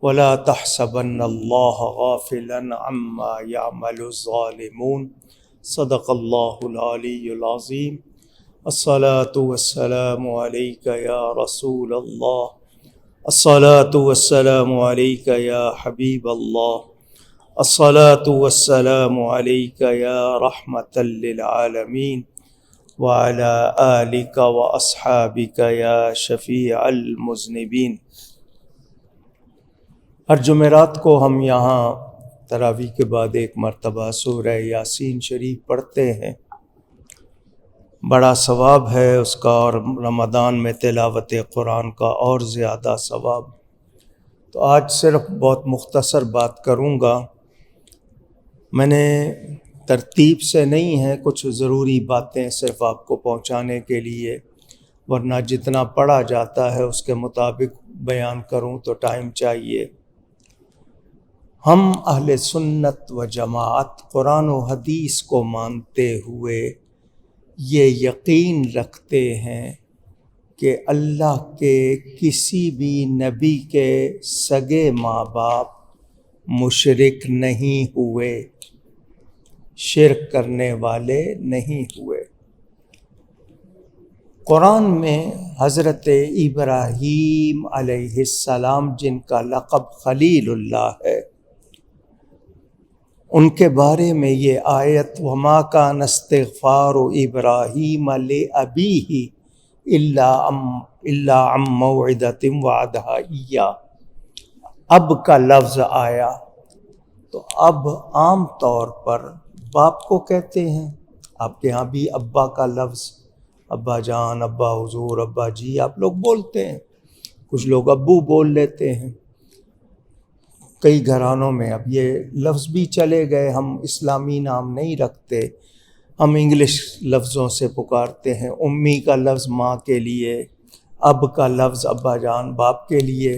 ولا تحسبن الله غافلا عما يعمل الظالمون صدق الله العلي العظيم. الصلاة والسلام عليك يا رسول الله، الصلاة والسلام عليك يا حبيب الله، الصلاة والسلام عليك يا رحمة للعالمين، وعلى آلك وأصحابك يا شفيع المذنبين. ہر جمعرات کو ہم یہاں تراویح کے بعد ایک مرتبہ سورہ یاسین شریف پڑھتے ہیں. بڑا ثواب ہے اس کا، اور رمضان میں تلاوت قرآن کا اور زیادہ ثواب. تو آج صرف بہت مختصر بات کروں گا. میں نے ترتیب سے نہیں ہے، کچھ ضروری باتیں صرف آپ کو پہنچانے کے لیے، ورنہ جتنا پڑھا جاتا ہے اس کے مطابق بیان کروں تو ٹائم چاہیے. ہم اہل سنت و جماعت قرآن و حدیث کو مانتے ہوئے یہ یقین رکھتے ہیں کہ اللہ کے کسی بھی نبی کے سگے ماں باپ مشرک نہیں ہوئے، شرک کرنے والے نہیں ہوئے. قرآن میں حضرت ابراہیم علیہ السلام، جن کا لقب خلیل اللہ ہے، ان کے بارے میں یہ آیت وَمَا كَانَ اسْتِغْفَارُ إِبْرَاهِيمَ لِأَبِيهِ إِلَّا عَن مَّوْعِدَةٍ وَعَدَهَا إِيَّاهُ. اب کا لفظ آیا تو اب عام طور پر باپ کو کہتے ہیں. آپ کے ہاں بھی ابا کا لفظ، ابا جان، ابا حضور، ابا جی آپ لوگ بولتے ہیں. کچھ لوگ ابو بول لیتے ہیں. کئی گھرانوں میں اب یہ لفظ بھی چلے گئے. ہم اسلامی نام نہیں رکھتے، ہم انگلش لفظوں سے پکارتے ہیں. امی کا لفظ ماں کے لیے، اب کا لفظ ابا جان باپ کے لیے،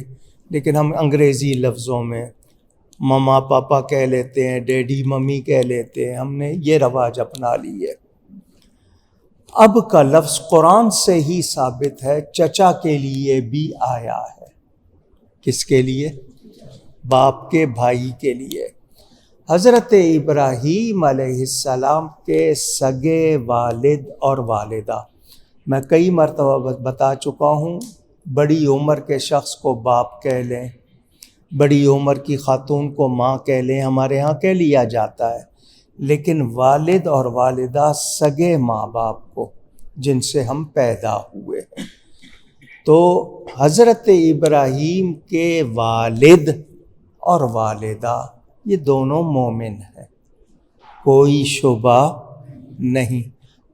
لیکن ہم انگریزی لفظوں میں ماما پاپا کہہ لیتے ہیں، ڈیڈی ممی کہہ لیتے ہیں. ہم نے یہ رواج اپنا لی ہے. اب کا لفظ قرآن سے ہی ثابت ہے. چچا کے لیے بھی آیا ہے. کس کے لیے؟ باپ کے بھائی کے لیے. حضرت ابراہیم علیہ السلام کے سگے والد اور والدہ، میں کئی مرتبہ بتا چکا ہوں، بڑی عمر کے شخص کو باپ کہہ لیں، بڑی عمر کی خاتون کو ماں کہہ لیں، ہمارے ہاں کہہ لیا جاتا ہے. لیکن والد اور والدہ سگے ماں باپ کو، جن سے ہم پیدا ہوئے ہیں. تو حضرت ابراہیم کے والد اور والدہ یہ دونوں مومن ہیں، کوئی شبہ نہیں.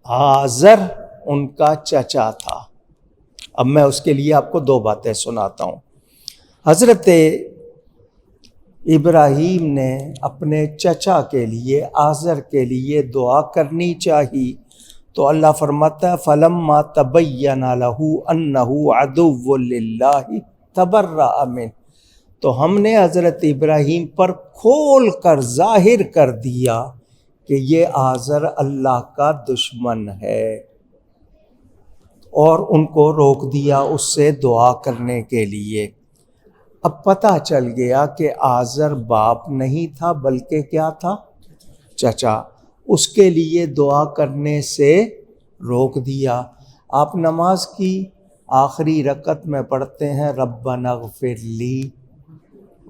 آزر ان کا چچا تھا. اب میں اس کے لیے آپ کو دو باتیں سناتا ہوں. حضرت ابراہیم نے اپنے چچا کے لیے، آزر کے لیے دعا کرنی چاہی تو اللہ فرماتا ہے فَلَمَّا تَبَيَّنَ لَهُ أَنَّهُ عَدُوٌّ لِلَّهِ تَبَرَّأَ مِنْهُ. تو ہم نے حضرت ابراہیم پر کھول کر ظاہر کر دیا کہ یہ آزر اللہ کا دشمن ہے، اور ان کو روک دیا اس سے دعا کرنے کے لیے. اب پتہ چل گیا کہ آزر باپ نہیں تھا بلکہ کیا تھا؟ چچا. اس کے لیے دعا کرنے سے روک دیا. آپ نماز کی آخری رکعت میں پڑھتے ہیں ربنا اغفر لی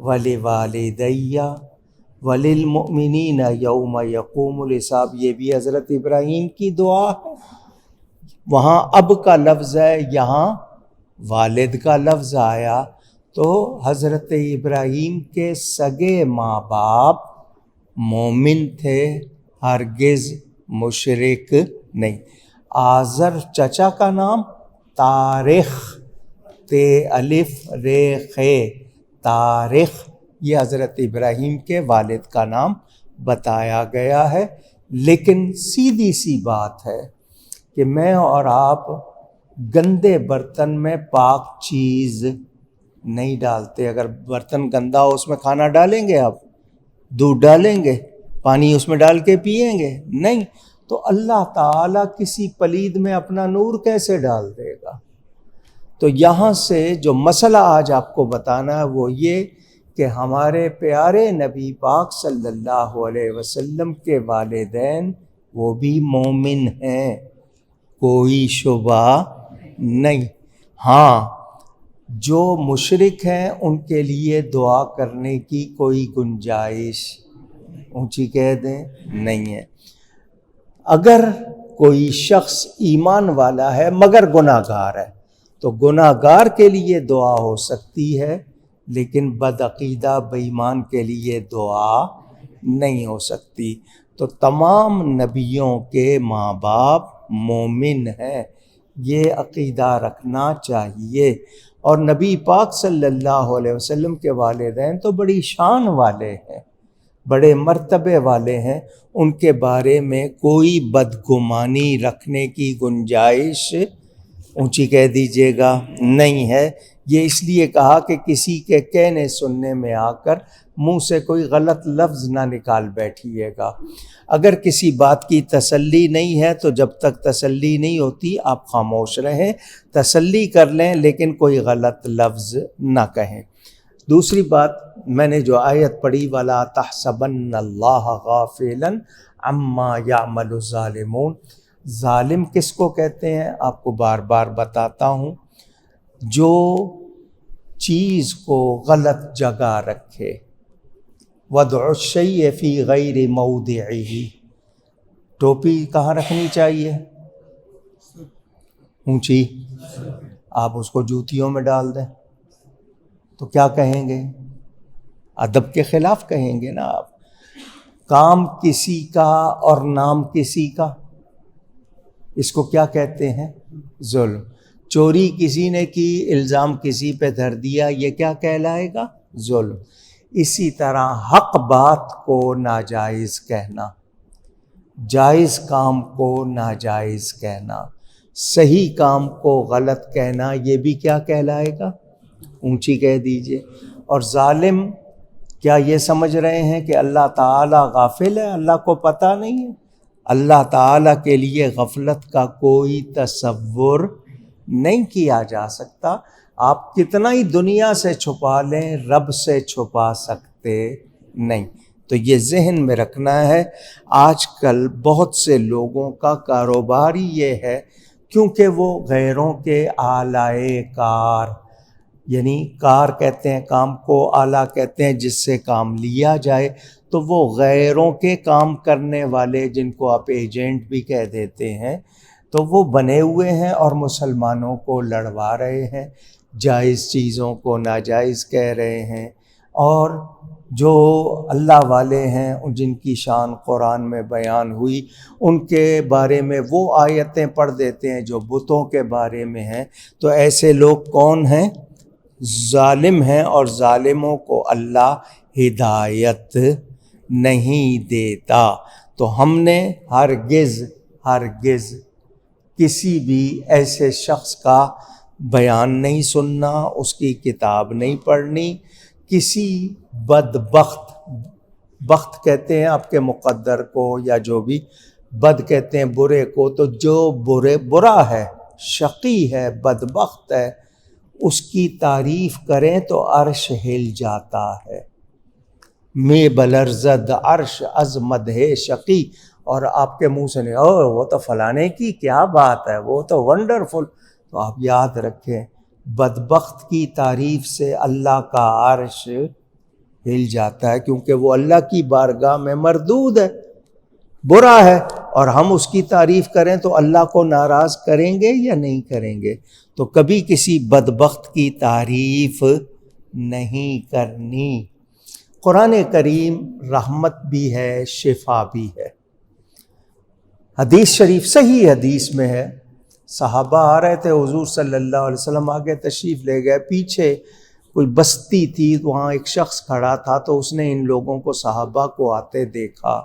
وَلِوَالِدَيَّ وَلِلْمُؤْمِنِينَ يَوْمَ يَقُومُ الْحِسَابُ. یہ بھی حضرت ابراہیم کی دعا ہے. وہاں اب کا لفظ ہے، یہاں والد کا لفظ آیا. تو حضرت ابراہیم کے سگے ماں باپ مومن تھے، ہرگز مشرک نہیں. آزر چچا کا نام طارخ، تے الف رے خے، طارخ، یہ حضرت ابراہیم کے والد کا نام بتایا گیا ہے. لیکن سیدھی سی بات ہے کہ میں اور آپ گندے برتن میں پاک چیز نہیں ڈالتے. اگر برتن گندا ہو اس میں کھانا ڈالیں گے؟ آپ دودھ ڈالیں گے؟ پانی اس میں ڈال کے پیئیں گے؟ نہیں. تو اللہ تعالیٰ کسی پلید میں اپنا نور کیسے ڈال دے گا؟ تو یہاں سے جو مسئلہ آج آپ کو بتانا ہے وہ یہ کہ ہمارے پیارے نبی پاک صلی اللہ علیہ وسلم کے والدین وہ بھی مومن ہیں، کوئی شبہ نہیں۔ ہاں، جو مشرک ہیں ان کے لیے دعا کرنے کی کوئی گنجائش، اونچی کہہ دیں، نہیں ہے۔ اگر کوئی شخص ایمان والا ہے مگر گناہ گار ہے تو گناہ گار کے لیے دعا ہو سکتی ہے، لیکن بدعقیدہ بے ایمان کے لیے دعا نہیں ہو سکتی۔ تو تمام نبیوں کے ماں باپ مومن ہیں، یہ عقیدہ رکھنا چاہیے۔ اور نبی پاک صلی اللہ علیہ وسلم کے والدین تو بڑی شان والے ہیں، بڑے مرتبے والے ہیں، ان کے بارے میں کوئی بدگمانی رکھنے کی گنجائش، اونچی کہہ دیجیے گا، نہیں ہے۔ یہ اس لیے کہا کہ کسی کے کہنے سننے میں آ کر منہ سے کوئی غلط لفظ نہ نکال بیٹھیے گا۔ اگر کسی بات کی تسلی نہیں ہے تو جب تک تسلی نہیں ہوتی آپ خاموش رہیں، تسلی کر لیں لیکن کوئی غلط لفظ نہ کہیں۔ دوسری بات، میں نے جو آیت پڑھی وَلَا تَحْسَبَنَّ اللَّهَ غَافِلًا عَمَّا يَعْمَلُ الظَّالِمُونَ، ظالم کس کو کہتے ہیں آپ کو بار بار بتاتا ہوں، جو چیز کو غلط جگہ رکھے۔ وَضْعُ الشَّيْءِ فِي غَيْرِ مَوْضِعِهِ، ٹوپی کہاں رکھنی چاہیے؟ اونچی، آپ اس کو جوتیوں میں ڈال دیں تو کیا کہیں گے؟ ادب کے خلاف کہیں گے نا آپ۔ کام کسی کا اور نام کسی کا، اس کو کیا کہتے ہیں؟ ظلم۔ چوری کسی نے کی، الزام کسی پہ دھر دیا، یہ کیا کہلائے گا؟ ظلم۔ اسی طرح حق بات کو ناجائز کہنا، جائز کام کو ناجائز کہنا، صحیح کام کو غلط کہنا، یہ بھی کیا کہلائے گا؟ اونچی کہہ دیجئے۔ اور ظالم کیا یہ سمجھ رہے ہیں کہ اللہ تعالیٰ غافل ہے، اللہ کو پتہ نہیں ہے؟ اللہ تعالیٰ کے لیے غفلت کا کوئی تصور نہیں کیا جا سکتا۔ آپ کتنا ہی دنیا سے چھپا لیں، رب سے چھپا سکتے نہیں۔ تو یہ ذہن میں رکھنا ہے۔ آج کل بہت سے لوگوں کا کاروبار ہی یہ ہے، کیونکہ وہ غیروں کے آلائے کار، یعنی کار کہتے ہیں کام کو، آلہ کہتے ہیں جس سے کام لیا جائے، تو وہ غیروں کے کام کرنے والے جن کو آپ ایجنٹ بھی کہہ دیتے ہیں، تو وہ بنے ہوئے ہیں اور مسلمانوں کو لڑوا رہے ہیں، جائز چیزوں کو ناجائز کہہ رہے ہیں۔ اور جو اللہ والے ہیں جن کی شان قرآن میں بیان ہوئی، ان کے بارے میں وہ آیتیں پڑھ دیتے ہیں جو بتوں کے بارے میں ہیں۔ تو ایسے لوگ کون ہیں؟ ظالم ہیں، اور ظالموں کو اللہ ہدایت نہیں دیتا۔ تو ہم نے ہرگز کسی بھی ایسے شخص کا بیان نہیں سننا، اس کی کتاب نہیں پڑھنی، کسی بخت کہتے ہیں آپ کے مقدر کو، یا جو بھی بد کہتے ہیں برے کو، تو جو برا ہے، شقی ہے، بدبخت ہے، اس کی تعریف کریں تو عرش ہل جاتا ہے۔ میں بلرزد عرش از مدح شقی، اور آپ کے منہ سے نہیں، وہ تو فلانے کی کیا بات ہے، وہ تو ونڈرفل۔ تو آپ یاد رکھیں، بدبخت کی تعریف سے اللہ کا عرش ہل جاتا ہے، کیونکہ وہ اللہ کی بارگاہ میں مردود ہے، برا ہے، اور ہم اس کی تعریف کریں تو اللہ کو ناراض کریں گے یا نہیں کریں گے؟ تو کبھی کسی بدبخت کی تعریف نہیں کرنی۔ قرآن کریم رحمت بھی ہے، شفا بھی ہے۔ حدیث شریف، صحیح حدیث میں ہے، صحابہ آ رہے تھے، حضور صلی اللہ علیہ وسلم آگے تشریف لے گئے، پیچھے کوئی بستی تھی، وہاں ایک شخص کھڑا تھا، تو اس نے ان لوگوں کو، صحابہ کو آتے دیکھا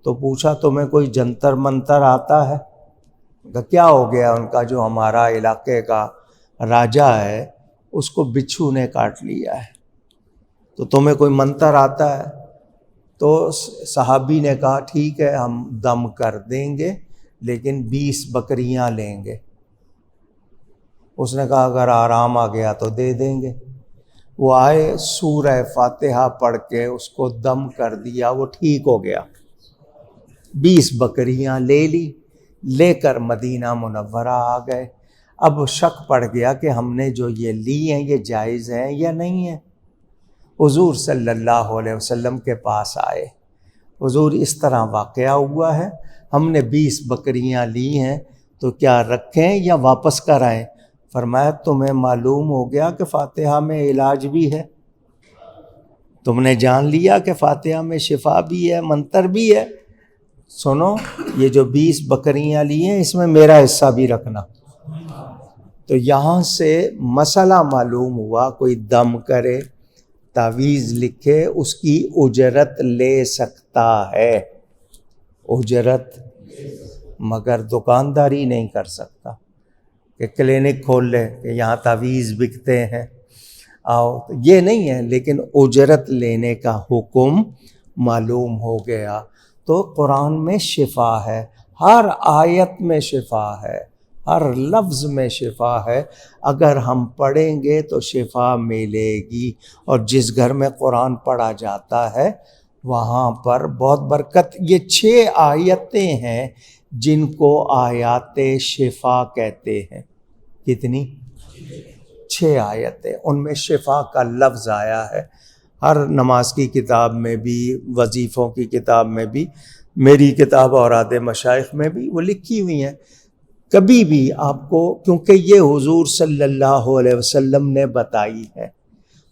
تو پوچھا تمہیں کوئی جنتر منتر آتا ہے؟ کیا ہو گیا؟ ان کا جو ہمارا علاقے کا راجہ ہے اس کو بچھو نے کاٹ لیا ہے، تو تمہیں کوئی منتر آتا ہے؟ تو صحابی نے کہا ٹھیک ہے ہم دم کر دیں گے، لیکن 20 بکریاں لیں گے۔ اس نے کہا اگر آرام آ گیا تو دے دیں گے۔ وہ آئے سورہ فاتحہ پڑھ کے اس کو دم کر دیا، وہ ٹھیک ہو گیا۔ 20 بکریاں لے لی، لے کر مدینہ منورہ آ گئے۔ اب شک پڑ گیا کہ ہم نے جو یہ لی ہیں یہ جائز ہیں یا نہیں ہیں۔ حضور صلی اللہ علیہ وسلم کے پاس آئے، حضور اس طرح واقعہ ہوا ہے، ہم نے 20 بکریاں لی ہیں، تو کیا رکھیں یا واپس کرائیں؟ فرمایا تمہیں معلوم ہو گیا کہ فاتحہ میں علاج بھی ہے، تم نے جان لیا کہ فاتحہ میں شفا بھی ہے، منتر بھی ہے، سنو یہ جو 20 بکریاں لی ہیں اس میں میرا حصہ بھی رکھنا۔ تو یہاں سے مسئلہ معلوم ہوا، کوئی دم کرے، تعویذ لکھے، اس کی اجرت لے سکتا ہے، اجرت، مگر دکانداری نہیں کر سکتا کہ کلینک کھول لے کہ یہاں تعویذ بکتے ہیں آؤ، یہ نہیں ہے، لیکن اجرت لینے کا حکم معلوم ہو گیا۔ تو قرآن میں شفا ہے، ہر آیت میں شفا ہے، ہر لفظ میں شفا ہے، اگر ہم پڑھیں گے تو شفا ملے گی۔ اور جس گھر میں قرآن پڑھا جاتا ہے وہاں پر بہت برکت۔ یہ 6 آیتیں ہیں جن کو آیات شفا کہتے ہیں۔ کتنی؟ 6 آیتیں، ان میں شفا کا لفظ آیا ہے۔ ہر نماز کی کتاب میں بھی، وظیفوں کی کتاب میں بھی، میری کتاب اوراد مشائخ میں بھی وہ لکھی ہوئی ہیں۔ کبھی بھی آپ کو، کیونکہ یہ حضور صلی اللہ علیہ وسلم نے بتائی ہے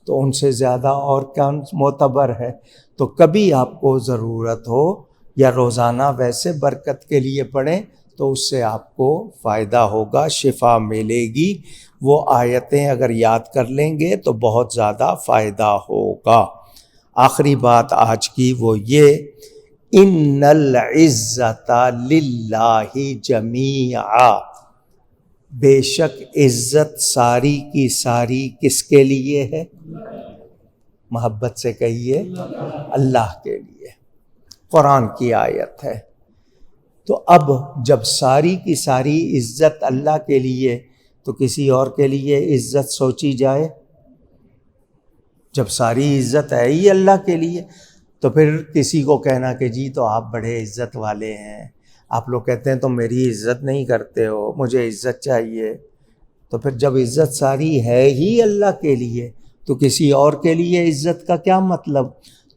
تو ان سے زیادہ اور کیا معتبر ہے، تو کبھی آپ کو ضرورت ہو یا روزانہ ویسے برکت کے لیے پڑھیں تو اس سے آپ کو فائدہ ہوگا، شفا ملے گی۔ وہ آیتیں اگر یاد کر لیں گے تو بہت زیادہ فائدہ ہوگا۔ آخری بات آج کی وہ یہ، ان العزت للہ جمیعا، بے شک عزت ساری کی ساری کس کے لیے ہے؟ محبت سے کہیے، اللہ کے لیے۔ قرآن کی آیت ہے۔ تو اب جب ساری کی ساری عزت اللہ کے لیے تو کسی اور کے لیے عزت سوچی جائے؟ جب ساری عزت ہے ہی اللہ کے لیے تو پھر کسی کو کہنا کہ جی تو آپ بڑے عزت والے ہیں، آپ لوگ کہتے ہیں تو میری عزت نہیں کرتے ہو، مجھے عزت چاہیے، تو پھر جب عزت ساری ہے ہی اللہ کے لیے تو کسی اور کے لیے عزت کا کیا مطلب؟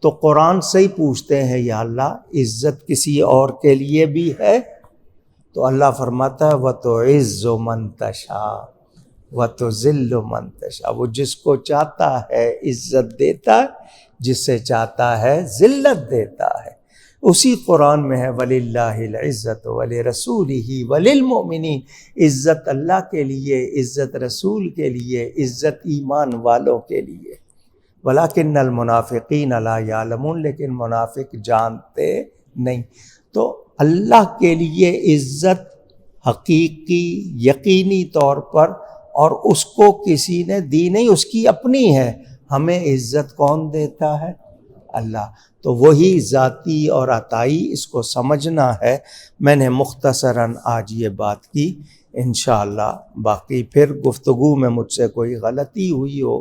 تو قرآن سے ہی پوچھتے ہیں یا اللہ عزت کسی اور کے لیے بھی ہے؟ تو اللہ فرماتا ہے وَتُعِزُّ مَن تَشَاءُ وَتُذِلُّ مَن تَشَاءُ، وہ جس کو چاہتا ہے عزت دیتا ہے، جس سے چاہتا ہے ذلت دیتا ہے۔ اسی قرآن میں ہے وَلِلَّهِ الْعِزَّةُ وَلِرَسُولِهِ وَلِلْمُؤْمِنِينَ، عزت اللہ کے لیے، عزت رسول کے لیے، عزت ایمان والوں کے لیے۔ وَلَكِنَّ الْمُنَافِقِينَ لَا يَعْلَمُونَ، لیکن منافق جانتے نہیں۔ تو اللہ کے لیے عزت حقیقی یقینی طور پر، اور اس کو کسی نے دی نہیں، اس کی اپنی ہے۔ ہمیں عزت کون دیتا ہے؟ اللہ۔ تو وہی ذاتی اور عطائی، اس کو سمجھنا ہے۔ میں نے مختصراً آج یہ بات کی، انشاءاللہ باقی پھر گفتگو میں مجھ سے کوئی غلطی ہوئی ہو،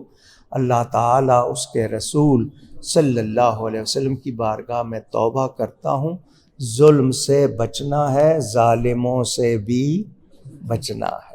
اللہ تعالیٰ اس کے رسول صلی اللہ علیہ وسلم کی بارگاہ میں توبہ کرتا ہوں۔ ظلم سے بچنا ہے، ظالموں سے بھی بچنا ہے۔